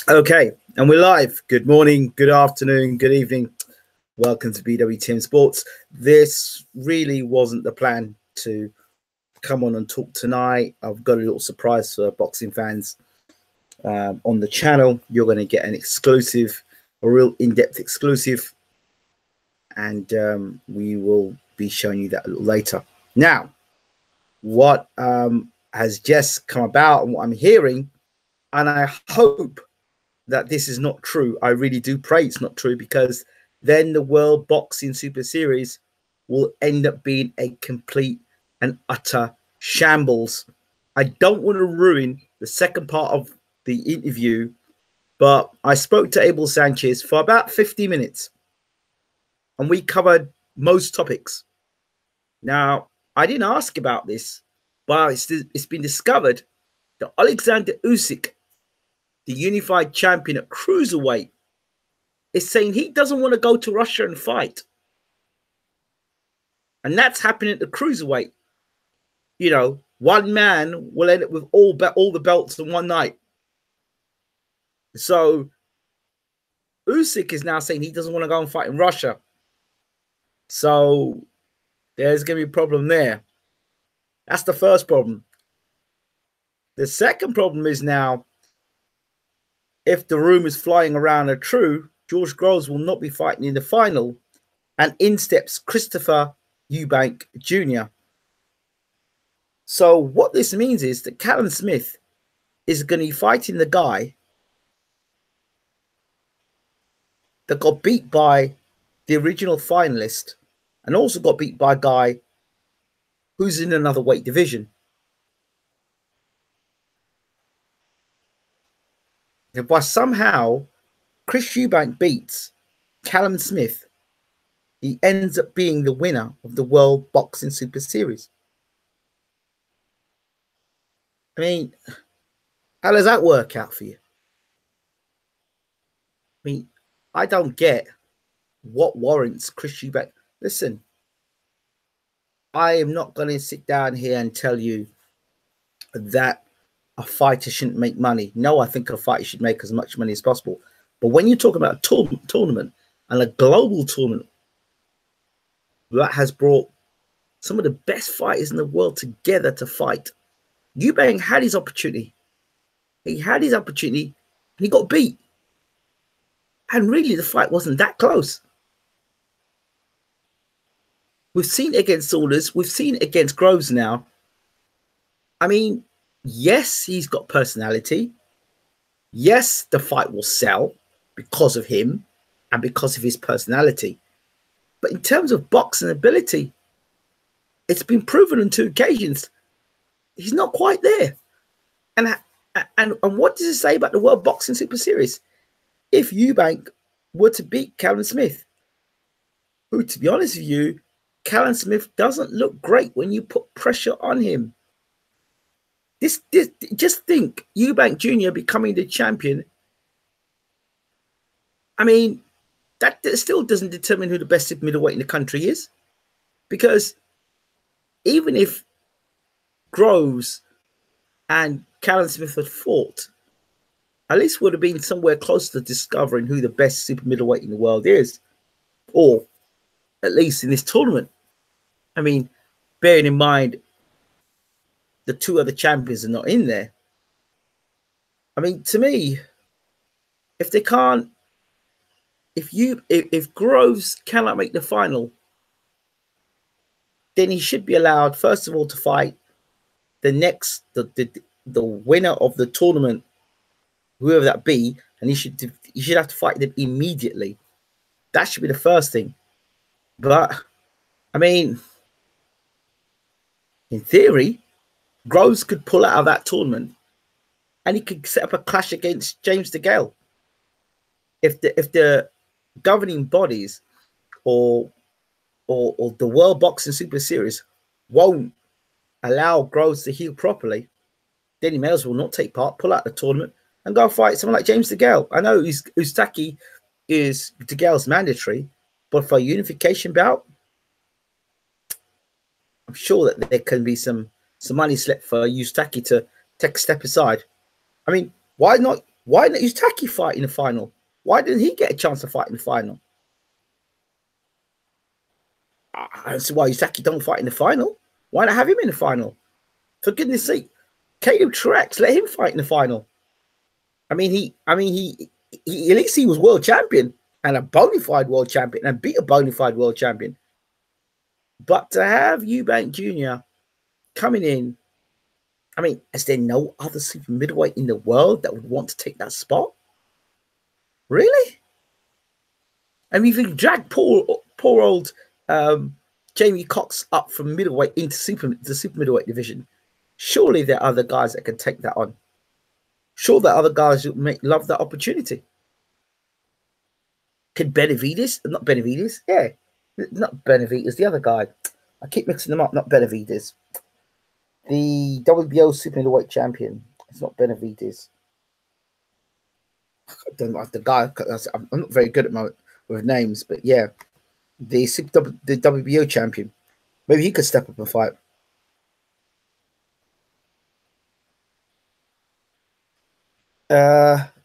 Okay, and we're live. Good morning, good afternoon, good evening. Welcome to BWTM Sports. This really wasn't the plan to come on and talk tonight. I've got a little surprise for boxing fans on the channel. You're going to get an exclusive, a real in-depth exclusive, and we will be showing you that a little later. Now, what has just come about and what I'm hearing, and I hope that this is not true. I really do pray it's not true, because then the World Boxing Super Series will end up being a complete and utter shambles. I don't want to ruin the second part of the interview, but I spoke to Abel Sanchez for about 50 minutes and we covered most topics. Now, I didn't ask about this, but it's been discovered that Alexander Usyk, the unified champion at cruiserweight, is saying he doesn't want to go to Russia and fight. And that's happening at the cruiserweight. You know, one man will end up with all the belts in one night. So Usyk is now saying he doesn't want to go and fight in Russia. So there's going to be a problem there. That's the first problem. The second problem is now, if the rumors flying around are true, George Groves will not be fighting in the final, and in steps Christopher Eubank Jr. So what this means is that Callum Smith is going to be fighting the guy that got beat by the original finalist and also got beat by a guy who's in another weight division. If by somehow Chris Eubank beats Callum Smith, he ends up being the winner of the World Boxing Super Series. I mean, how does that work out for you? I mean, I don't get what warrants Chris Eubank. Listen, I am not going to sit down here and tell you that a fighter shouldn't make money. No, I think a fighter should make as much money as possible. But when you're talking about a tournament and a global tournament that has brought some of the best fighters in the world together to fight, Eubank had his opportunity. He had his opportunity and he got beat. And really, the fight wasn't that close. We've seen it against Saunders. We've seen it against Groves now. I mean, yes, he's got personality. Yes, the fight will sell because of him and because of his personality. But in terms of boxing ability, it's been proven on 2 occasions. He's not quite there. And what does it say about the World Boxing Super Series? If Eubank were to beat Callum Smith, who, to be honest with you, Callum Smith doesn't look great when you put pressure on him. Just think, Eubank Jr. becoming the champion. I mean, that still doesn't determine who the best middleweight in the country is. Because even if Groves and Callum Smith had fought, at least would have been somewhere close to discovering who the best super middleweight in the world is. Or at least in this tournament. I mean, bearing in mind the 2 other champions are not in there. I mean, to me, if they can't, if Groves cannot make the final, then he should be allowed, first of all, to fight the winner of the tournament, whoever that be, and he should have to fight them immediately. That should be the first thing. But I mean, in theory, Groves could pull out of that tournament and he could set up a clash against James DeGale. If the governing bodies or the World Boxing Super Series won't allow Groves to heal properly, then he may as well not take part, pull out the tournament, and go fight someone like James DeGale. I know Ustaki is DeGale's mandatory, but for a unification bout, I'm sure that there can be some money slipped for Ustaki to take a step aside. I mean, why not Why didn't Uzaki fight in the final? Why didn't he get a chance to fight in the final? I don't see why Uzaki don't fight in the final. Why not have him in the final? For goodness sake, Caleb Truex, let him fight in the final. I mean, he at least he was world champion and a bona fide world champion and beat a bona fide world champion. But to have Eubank Jr. coming in, I mean, is there no other super middleweight in the world that would want to take that spot? Really? I mean, if you drag poor old Jamie Cox up from middleweight into the super middleweight division, surely there are other guys that can take that on. Sure, there are other guys who love that opportunity. Could Benavidez? Not Benavidez. Yeah. Not Benavidez. The other guy. I keep mixing them up. Not Benavidez. The WBO super middleweight champion. It's not Benavidez. I don't know the guy. I'm not very good at with names, but yeah. The WBO champion. Maybe he could step up and fight.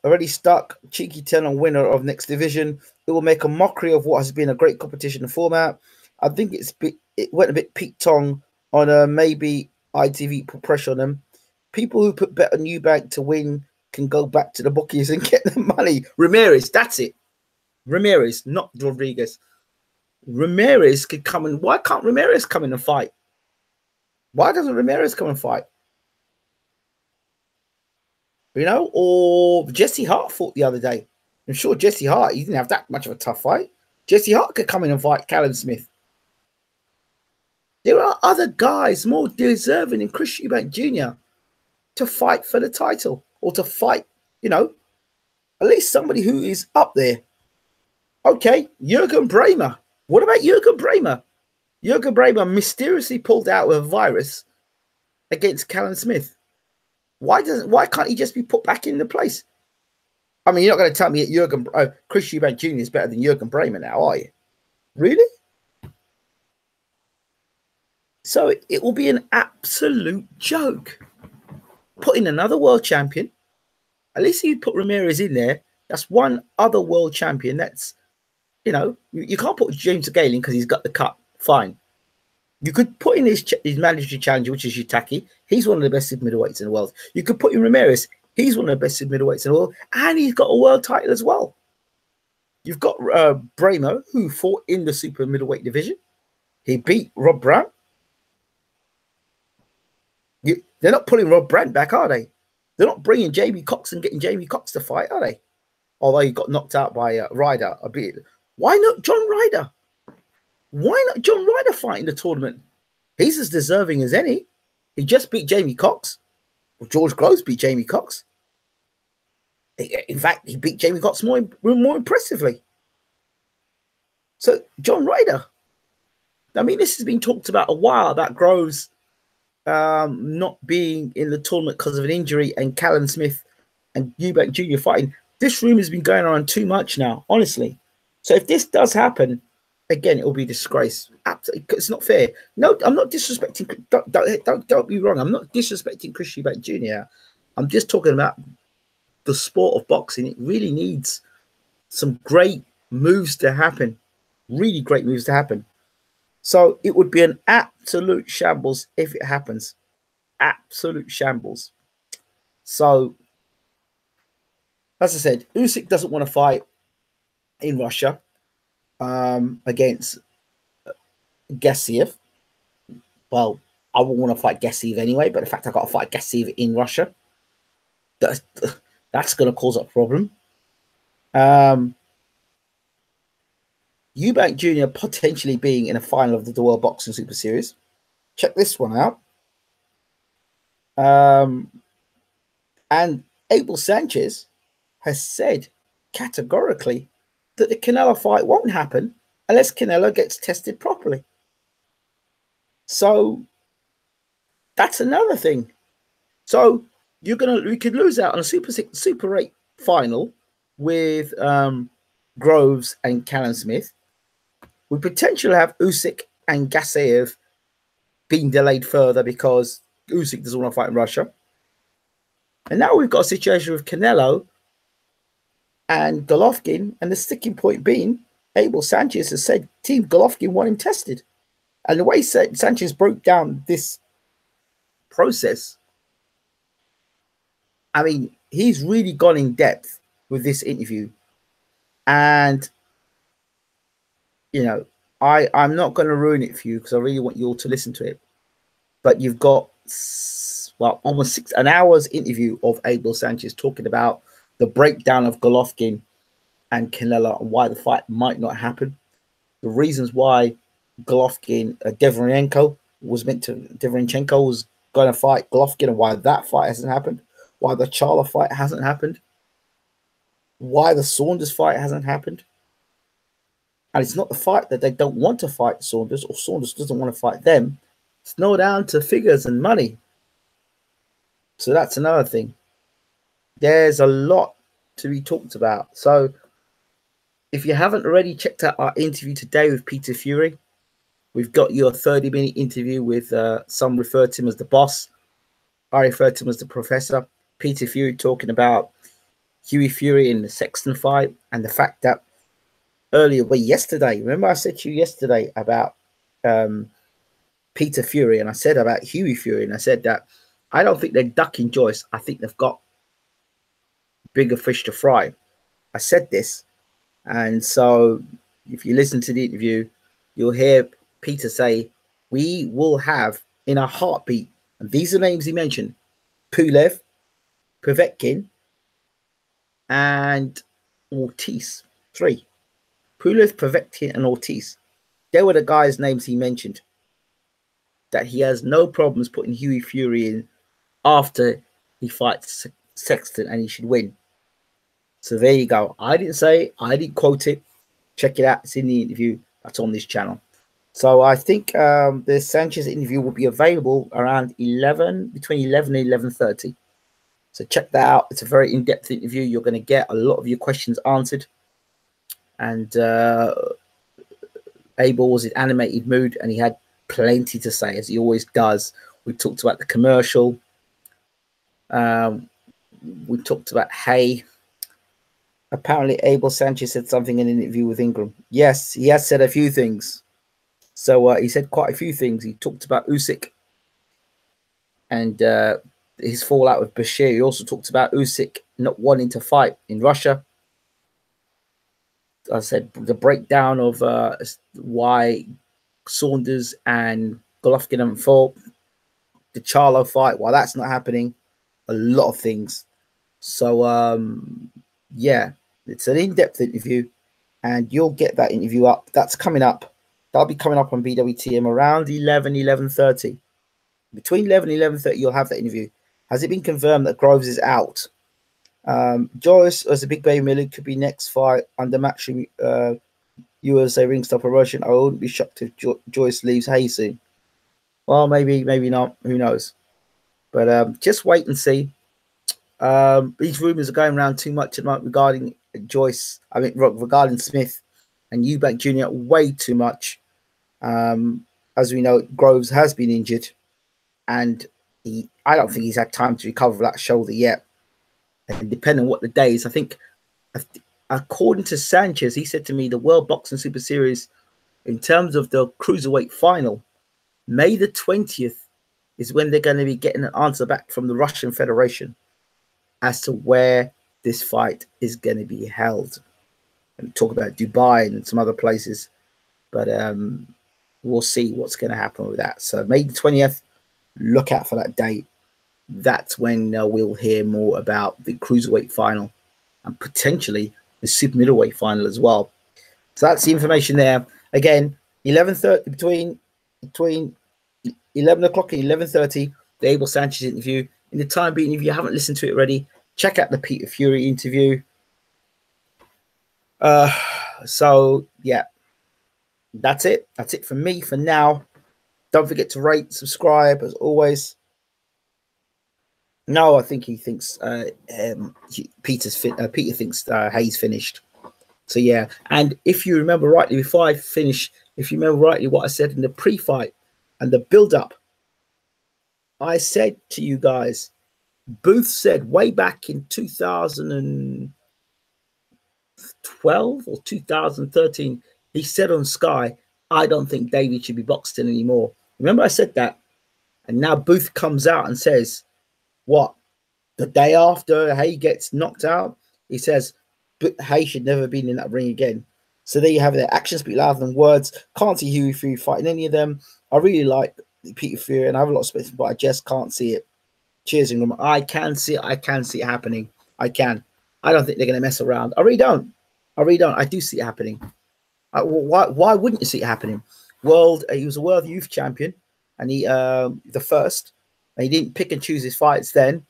Already stuck. Cheeky 10 on winner of next division. It will make a mockery of what has been a great competition format. I think it went a bit Pete Tong on maybe ITV put pressure on them. People who put bet on Eubank to win can go back to the bookies and get the money. Ramirez, that's it. Ramirez, not Rodriguez. Ramirez could come in. Why can't Ramirez come in and fight? Why doesn't Ramirez come and fight? You know, or Jesse Hart fought the other day. I'm sure Jesse Hart, he didn't have that much of a tough fight. Jesse Hart could come in and fight Callum Smith. There are other guys more deserving than Chris Eubank Jr. to fight for the title or to fight, you know, at least somebody who is up there. Okay, Jürgen Bremer. What about Jürgen Bremer? Jürgen Bremer mysteriously pulled out with a virus against Callum Smith. Why can't he just be put back into place? I mean, you're not going to tell me that Chris Eubank Jr. is better than Jürgen Bremer now, are you? Really? So it will be an absolute joke. Putting another world champion, at least you put Ramirez in there. That's one other world champion. That's, you know, you can't put James Galen because he's got the cut. Fine. You could put in his mandatory challenger, which is Yutaki. He's one of the best super middleweights in the world. You could put in Ramirez. He's one of the best super middleweights in the world. And he's got a world title as well. You've got Bremer, who fought in the super middleweight division. He beat Rob Brown. They're not pulling Rob Brandt back, are they? They're not bringing Jamie Cox and getting Jamie Cox to fight, are they? Although he got knocked out by Ryder a bit. Why not John Ryder? Why not John Ryder fight in the tournament? He's as deserving as any. He just beat Jamie Cox. Well, George Groves beat Jamie Cox. In fact, he beat Jamie Cox more impressively. So, John Ryder. I mean, this has been talked about a while, about Groves not being in the tournament because of an injury and Callum Smith and Eubank Jr. fighting. This rumor has been going on too much now, honestly. So if this does happen, again, it will be a disgrace. Absolutely, it's not fair. No, I'm not disrespecting. Don't be wrong. I'm not disrespecting Chris Eubank Jr. I'm just talking about the sport of boxing. It really needs some great moves to happen. Really great moves to happen. So it would be an absolute shambles if it happens. Absolute shambles. So, as I said, Usyk doesn't want to fight in Russia against Gassiev. Well, I wouldn't want to fight Gassiev anyway, but the fact I've got to fight Gassiev in Russia, that's going to cause a problem. Eubank Jr. potentially being in a final of the World Boxing Super Series. Check this one out. And Abel Sanchez has said categorically that the Canelo fight won't happen unless Canelo gets tested properly. So that's another thing. So we could lose out on a Super 8 final with Groves and Callum Smith. We potentially have Usyk and Gassiev being delayed further because Usyk doesn't want to fight in Russia. And now we've got a situation with Canelo and Golovkin, and the sticking point being Abel Sanchez has said Team Golovkin want him tested. And the way Sanchez broke down this process, I mean, he's really gone in depth with this interview. And, you know, I'm not going to ruin it for you because I really want you all to listen to it. But you've got, well, almost an hour's interview of Abel Sanchez talking about the breakdown of Golovkin and Canelo and why the fight might not happen. The reasons why Golovkin, Deverenko was going to fight Golovkin and why that fight hasn't happened, why the Charlo fight hasn't happened, why the Saunders fight hasn't happened. And it's not the fight that they don't want to fight Saunders or Saunders doesn't want to fight them. It's no down to figures and money. So that's another thing. There's a lot to be talked about. So if you haven't already checked out our interview today with Peter Fury, we've got your 30-minute interview with some refer to him as the boss. I refer to him as the professor. Peter Fury talking about Hughie Fury in the Sexton fight and the fact that earlier, well, yesterday, remember I said to you yesterday about Peter Fury, and I said about Hughie Fury, and I said that I don't think they're ducking Joyce. I think they've got bigger fish to fry. I said this, and so if you listen to the interview, you'll hear Peter say, we will have in a heartbeat, and these are the names he mentioned, Pulev, Povetkin, and Ortiz. 3. Pulev, Povetkin, and Ortiz. They were the guys' names he mentioned. That he has no problems putting Hughie Fury in after he fights Sexton and he should win. So there you go. I didn't say it. I didn't quote it. Check it out. It's in the interview that's on this channel. So I think the Sanchez interview will be available around between 11 and 11:30. So check that out. It's a very in-depth interview. You're going to get a lot of your questions answered. And Abel was in animated mood and he had plenty to say, as he always does. We talked about the commercial. We talked about Hay. Apparently, Abel Sanchez said something in an interview with Ingram. Yes, he has said a few things. So he said quite a few things. He talked about Usyk and his fallout with Bashir. He also talked about Usyk not wanting to fight in Russia. I said the breakdown of why Saunders and Golovkin haven't fought, the Charlo fight, why that's not happening, a lot of things. So yeah, it's an in-depth interview, and you'll get that interview up. That's coming up. That'll be coming up on BWTM around 11:30. Between 11 and 11:30, you'll have that interview. Has it been confirmed that Groves is out? Joyce, as a big baby Miller, could be next fight under matching USA ring star promotion. I wouldn't be shocked if Joyce leaves Hayes soon. Well, maybe not. Who knows? But just wait and see. These rumors are going around too much tonight regarding Joyce. I mean, regarding Smith and Eubank Jr. way too much. As we know, Groves has been injured, and I don't think he's had time to recover that shoulder yet. And depending on what the day is, I think, according to Sanchez, he said to me the World Boxing Super Series, in terms of the cruiserweight final, May the 20th is when they're going to be getting an answer back from the Russian Federation as to where this fight is going to be held. And talk about Dubai and some other places, but we'll see what's going to happen with that. So May the 20th, look out for that date. That's when we'll hear more about the cruiserweight final and potentially the super middleweight final as well. So that's the information there. Again, 11:30 between 11 o'clock and 11:30, the Abel Sanchez interview. In the time being, if you haven't listened to it already, check out the Peter Fury interview. So yeah, that's it. That's it from me for now. Don't forget to rate, subscribe as always. No, I think he thinks Peter thinks Hayes finished. So yeah, and if you remember rightly, before I finish, if you remember rightly what I said in the pre-fight and the build-up, I said to you guys, Booth said way back in 2000 and 2012 or 2013, he said on Sky, I don't think David should be boxing anymore. Remember I said that? And now Booth comes out and says, what? The day after Hay gets knocked out, he says, but Hay should never have been in that ring again. So there you have it. Actions speak louder than words. Can't see Hughie Fury fighting any of them. I really like Peter Fury, and I have a lot of space, but I just can't see it. Cheers, Ingram. I can see it. I can see it happening. I can. I don't think they're going to mess around. I really don't. I really don't. I do see it happening. Why wouldn't you see it happening? He was a world youth champion, and he the first, and he didn't pick and choose his fights then.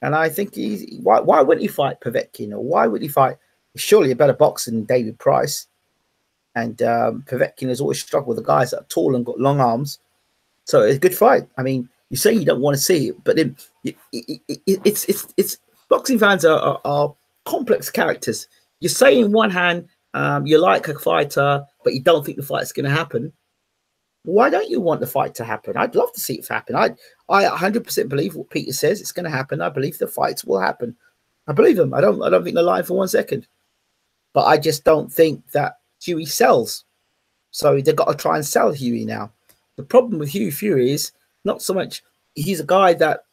And I think why wouldn't he fight Povetkin, or why would he fight? Surely a better boxer than David Price. And Povetkin has always struggled with the guys that are tall and got long arms. So it's a good fight. I mean, you say you don't want to see it, but then it's boxing fans are complex characters. You say in one hand you like a fighter, but you don't think the fight's going to happen. Why don't you want the fight to happen? I'd love to see it happen. I 100% believe what Peter says. It's going to happen. I believe the fights will happen. I believe them. I don't think they're lying for 1 second. But I just don't think that Hughie sells. So they've got to try and sell Hughie now. The problem with Hughie Fury is not so much he's a guy that,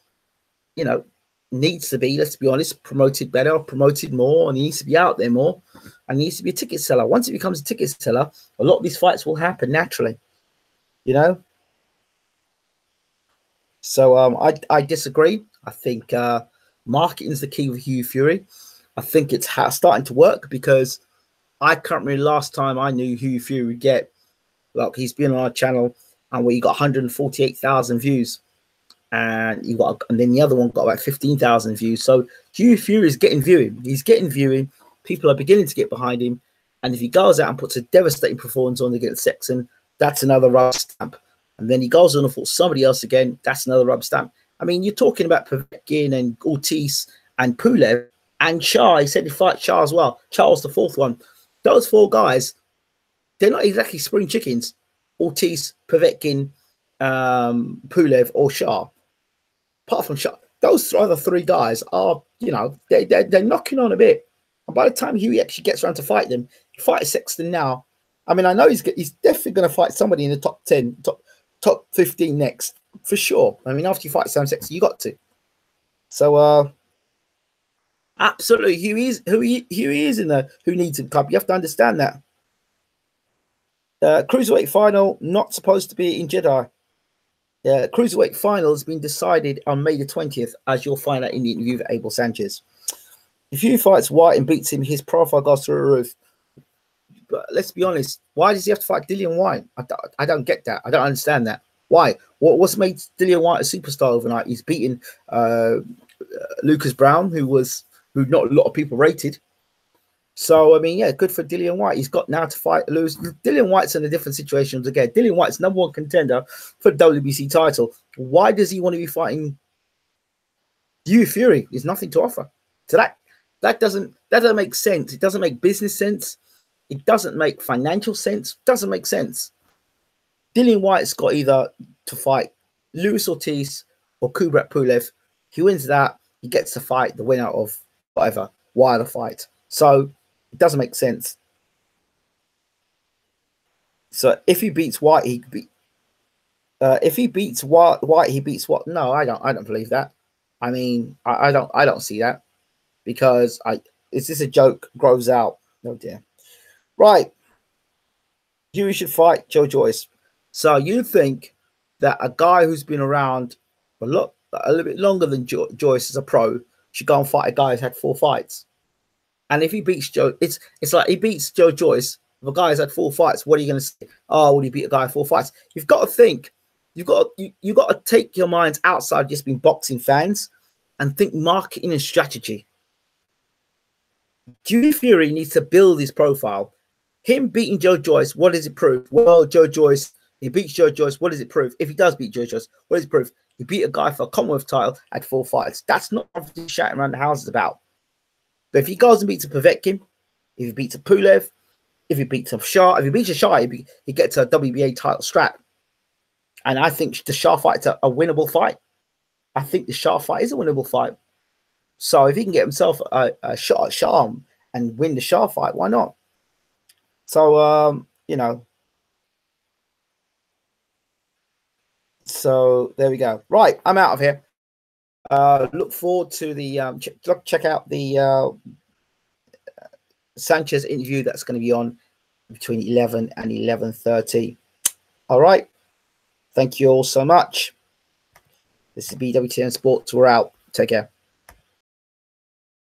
you know, needs to be, let's be honest, promoted better, promoted more, and he needs to be out there more, and he needs to be a ticket seller. Once he becomes a ticket seller, a lot of these fights will happen naturally, you know. So I disagree. I think marketing is the key with Hughie Fury. I think it's starting to work, because I can't remember the last time I knew Hughie Fury would get, like, he's been on our channel and we got 148,000 views, and then the other one got about 15,000 views. So Hughie Fury is getting viewing. He's getting viewing. People are beginning to get behind him, and if he goes out and puts a devastating performance on against Sexton, that's another rubber stamp. And then he goes on and fought somebody else again, that's another rubber stamp. I mean, you're talking about Povetkin and Ortiz and Pulev and Shah. He said he fight Shah as well. Charles, the fourth one. Those four guys, they're not exactly spring chickens. Ortiz, Povetkin, Pulev, or Shah. Apart from Shah, those other three guys are, you know, they're knocking on a bit. And by the time Hughie actually gets around to fight them, he fights Sexton now. I mean, I know he's definitely going to fight somebody in the top 10, top 15 next, for sure. I mean, after you fight Sam Sexton, you got to. So, absolutely, Hughie is in the Who Needs Him club. You have to understand that. Cruiserweight final not supposed to be in Jeddah. The Cruiserweight final has been decided on May the 20th, as you'll find out in the interview with Abel Sanchez. If Hughie fights White and beats him, his profile goes through the roof. But let's be honest, why does he have to fight Dillian White? I don't get that. I don't understand that. Why? What's made Dillian White a superstar overnight? He's beaten Lucas Brown, who not a lot of people rated. So, I mean, yeah, good for Dillian White. He's got now to fight Lewis. Dillian White's in a different situation again. Dillian White's #1 contender for the WBC title. Why does he want to be fighting Hughie Fury? There's nothing to offer. So that doesn't make sense. It doesn't make business sense. It doesn't make financial sense. It doesn't make sense. Dillian White's got either to fight Luis Ortiz or Kubrat Pulev. He wins that, he gets to fight the winner of whatever, Wilder fight. So it doesn't make sense. So if he beats White, he could beat. If he beats White, he beats what? No, I don't believe that. I mean, I don't see that, because is this a joke? Grows out. Oh dear. Right. Hughie should fight Joe Joyce. So you think that a guy who's been around a little bit longer than Joyce as a pro should go and fight a guy who's had 4 fights? And if he beats Joe, it's like he beats Joe Joyce. If a guy has had 4 fights, what are you going to say? Oh, will he beat a guy in 4 fights? You've got to think. You've got to take your minds outside just being boxing fans and think marketing and strategy. Hughie Fury needs to build his profile. Him beating Joe Joyce, what does it prove? Well, Joe Joyce, he beats Joe Joyce. What does it prove? If he does beat Joe Joyce, what does it prove? He beat a guy for a Commonwealth title at 4 fights. That's not what he's shouting around the houses about. But if he goes and beats a Povetkin, if he beats a Pulev, if he beats a Shah, if he beats a Shah, he gets a WBA title strap. And I think the Shah fight's a winnable fight. I think the Shah fight is a winnable fight. So if he can get himself a shot at Shah and win the Shah fight. Why not? So, you know, so there we go. Right, I'm out of here. Look forward to the check out the Sanchez interview that's going to be on between 11 and 11:30. All right. Thank you all so much. This is BWTM Sports. We're out. Take care.